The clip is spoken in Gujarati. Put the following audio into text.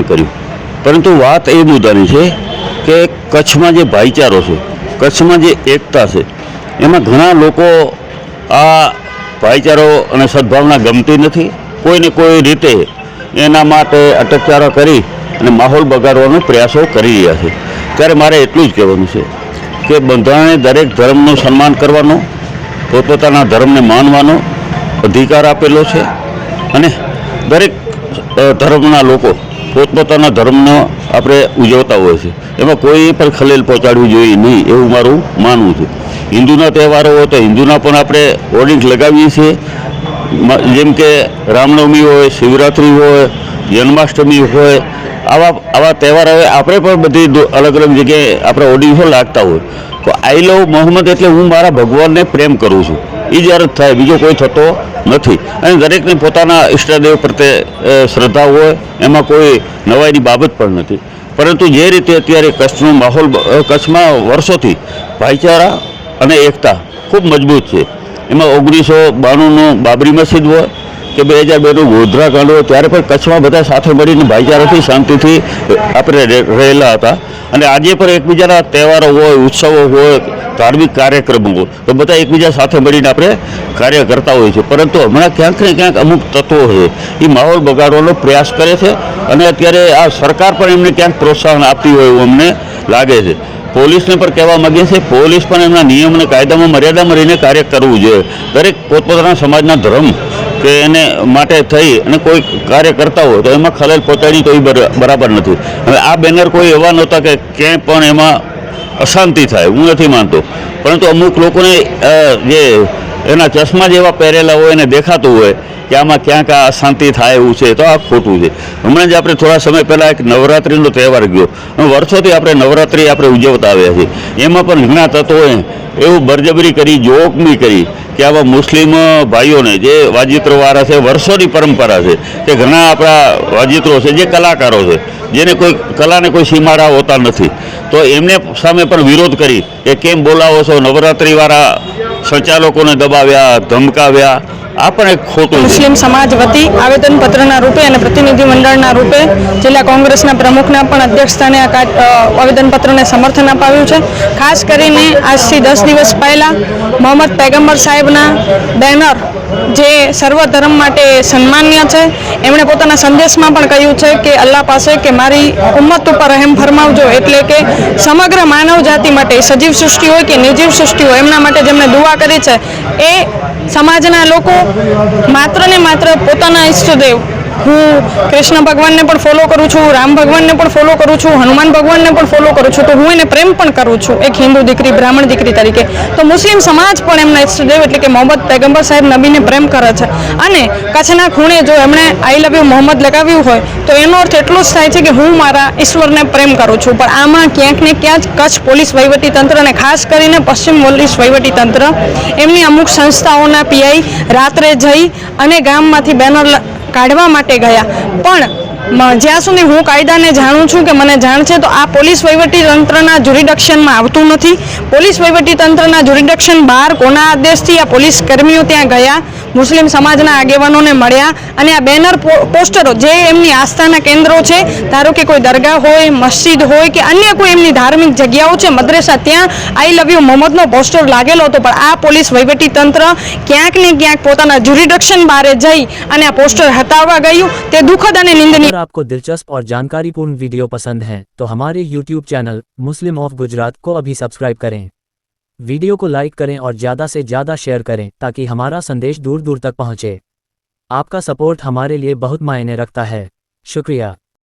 કર્યું, પરંતુ વાત એ મુદ્દાની છે કે કચ્છમાં જે ભાઈચારો છે, કચ્છમાં જે એકતા છે, એમાં ઘણા લોકો આ ભાઈચારો અને સદભાવના ગમતી નથી, કોઈને કોઈ રીતે એના માટે અટકચારો કરી અને માહોલ બગાડવાનો પ્રયાસો કરી રહ્યા છે. ત્યારે મારે એટલું જ કહેવાનું છે કે બંધારણે દરેક ધર્મનું સન્માન કરવાનો, પોતપોતાના ધર્મને માનવાનો અધિકાર આપેલો છે અને દરેક ધર્મના લોકો પોતપોતાના ધર્મનો આપણે ઉજવતા હોય છે, એમાં કોઈ પણ ખલેલ પહોંચાડવી જોઈએ નહીં, એવું મારું માનવું છે. હિન્દુના તહેવારો હોય તો હિન્દુના પણ આપણે હોર્ડિંગ્સ લગાવીએ છીએ, જેમ કે રામનવમી હોય, શિવરાત્રિ હોય, જન્માષ્ટમી હોય, આવા તહેવારો હોય આપણે પણ બધી અલગ અલગ જગ્યાએ આપણે હોર્ડિંગ્સો લાગતા હોય. તો આઈ લવ મોહમ્મદ એટલે હું મારા ભગવાનને પ્રેમ કરું છું, એ જ અર્થ થાય, બીજો કોઈ થતો નથી. અને દરેકને પોતાના ઈષ્ટદેવ પ્રત્યે શ્રદ્ધા હોય, એમાં કોઈ નવાઈની બાબત પણ નથી. પરંતુ જે રીતે અત્યારે કચ્છનો માહોલ, કચ્છમાં વર્ષોથી ભાઈચારા અને એકતા ખૂબ મજબૂત છે. એમાં 1992નું બાબરી મસ્જિદ હોય કે 2002નું ગોધરા કાંડ હોય, ત્યારે પણ કચ્છમાં બધા સાથે મળીને ભાઈચારાથી શાંતિથી આપણે રહેલા હતા. અને આજે પણ એકબીજાના તહેવારો હોય, ઉત્સવો હોય, ધાર્મિક કાર્યક્રમો હોય તો બધા એકબીજા સાથે મળીને આપણે કાર્ય કરતા હોઈએ છીએ. પરંતુ હમણાં ક્યાંક ને ક્યાંક અમુક તત્વો છે એ માહોલ બગાડવાનો પ્રયાસ કરે છે અને અત્યારે આ સરકાર પણ એમને ક્યાંક પ્રોત્સાહન આપતી હોય એવું અમને લાગે છે. પોલીસને પણ કહેવા માગીએ છીએ, પોલીસ પણ એમના નિયમ અને કાયદામાં મર્યાદામાં રહીને કાર્ય કરવું જોઈએ. દરેક પોતપોતાના સમાજના ધર્મ કે એને માટે થઈ અને કોઈ કાર્ય કરતા હોય તો એમાં ખલેલ પહોંચાડી તો એ બરાબર નથી. હવે આ બેનર કોઈ એવા નહોતા કે ક્યાંય પણ એમાં અશાંતિ થાય, હું નથી માનતો, પરંતુ અમુક લોકોને જે એના ચશ્મા જેવા પહેરેલા હોય એને દેખાતું હોય કે આમાં ક્યાંક આ અશાંતિ થાય એવું છે, તો આ ખોટું છે. હમણાં જ આપણે થોડા સમય પહેલાં એક નવરાત્રિનો તહેવાર ગયો, વર્ષોથી આપણે નવરાત્રિ આપણે ઉજવતા આવ્યા છીએ, એમાં પણ ઘણા તત્વોએ એવું બળજબરી કરી, જોકમી કરી કે આવા મુસ્લિમ ભાઈઓને જે વાજિત્રોવાળા છે, વર્ષોની પરંપરા છે કે ઘણા આપણા વાજિત્રો છે જે કલાકારો છે, જેને કોઈ કલાને કોઈ સીમાડા હોતા નથી, તો એમને સામે પણ વિરોધ કરી કે કેમ બોલાવો છો, નવરાત્રિવાળા સંચાલકોને દબાવ્યા, ધમકાવ્યા, આ પણ એક ખોટું. મુસ્લિમ સમાજ વતી આવેદનપત્રના રૂપે અને પ્રતિનિધિ મંડળના રૂપે જિલ્લા કોંગ્રેસના પ્રમુખના પણ અધ્યક્ષસ્થાને આ આવેદનપત્રને સમર્થન અપાવ્યું છે. ખાસ કરીને આજથી 10 દિવસ પહેલાં મોહમ્મદ પૈગંબર સાહેબના બેનર જે સર્વ ધર્મ માટે સન્માન્ય છે, એમણે પોતાના સંદેશમાં પણ કહ્યું છે કે અલ્લાહ પાસે કે મારી ઉમ્મત ઉપર રહેમ ફરમાવજો, એટલે કે સમગ્ર માનવ જાતિ માટે, સજીવ સૃષ્ટિ હોય કે નિર્જીવ સૃષ્ટિ હોય, એમના માટે જેમણે દુઆ કરી છે એ સમાજના લોકો માત્ર ને માત્ર પોતાના ઈષ્ટદેવ, હું કૃષ્ણ ભગવાનને પણ ફોલો કરું છું, રામ ભગવાનને પણ ફોલો કરું છું, હનુમાન ભગવાનને પણ ફોલો કરું છું, તો હું એને પ્રેમ પણ કરું છું એક હિન્દુ દીકરી, બ્રાહ્મણ દીકરી તરીકે. તો મુસ્લિમ સમાજ પણ એમના ઈષ્ટદેવ એટલે કે મોહમ્મદ પૈગંબર સાહેબ નબીને પ્રેમ કરે છે. અને કચ્છના ખૂણે જો એમણે આઈ લવ યુ મોહમ્મદ લગાવ્યું હોય તો એનો અર્થ એટલો જ થાય છે કે હું મારા ઈશ્વરને પ્રેમ કરું છું. પણ આમાં ક્યાંક ને ક્યાંક કચ્છ પોલીસ વહીવટીતંત્ર અને ખાસ કરીને પશ્ચિમ પોલીસ વહીવટીતંત્ર એમની અમુક સંસ્થાઓના પીઆઈ રાત્રે જઈ અને ગામમાંથી બેનર કાઢવા માટે ગયા, પણ જ્યાં સુધી હું કાયદાને જાણું છું કે મને જાણ છે તો આ પોલીસ વહીવટીતંત્રના જ્યુરિડક્શનમાં આવતું નથી. પોલીસ વહીવટીતંત્રના જ્યુરિડક્શન બહાર કોના આદેશથી આ પોલીસ કર્મીઓ ત્યાં ગયા, મુસ્લિમ સમાજના આગેવાનોને મળ્યા અને આ બેનર પોસ્ટરો જે એમની આસ્થાના કેન્દ્રો છે, ધારો કે કોઈ દરગાહ હોય, મસ્જિદ હોય કે અન્ય કોઈ એમની ધાર્મિક જગ્યાઓ છે, મદ્રેસા, ત્યાં આઈ લવ યુ મોહમ્મદનો પોસ્ટર લાગેલો હતો, પણ આ પોલીસ વહીવટીતંત્ર ક્યાંક ને ક્યાંક પોતાના જ્યુરિડક્શન બહાર જઈ અને આ પોસ્ટર હટાવવા ગયું, તે દુઃખદ અને નિંદનીય. अगर आपको दिलचस्प और जानकारीपूर्ण वीडियो पसंद है तो हमारे YouTube channel Muslim of Gujarat को अभी सब्सक्राइब करें, वीडियो को लाइक करें और ज़्यादा से ज़्यादा शेयर करें ताकि हमारा संदेश दूर दूर तक पहुँचे. आपका सपोर्ट हमारे लिए बहुत मायने रखता है. शुक्रिया.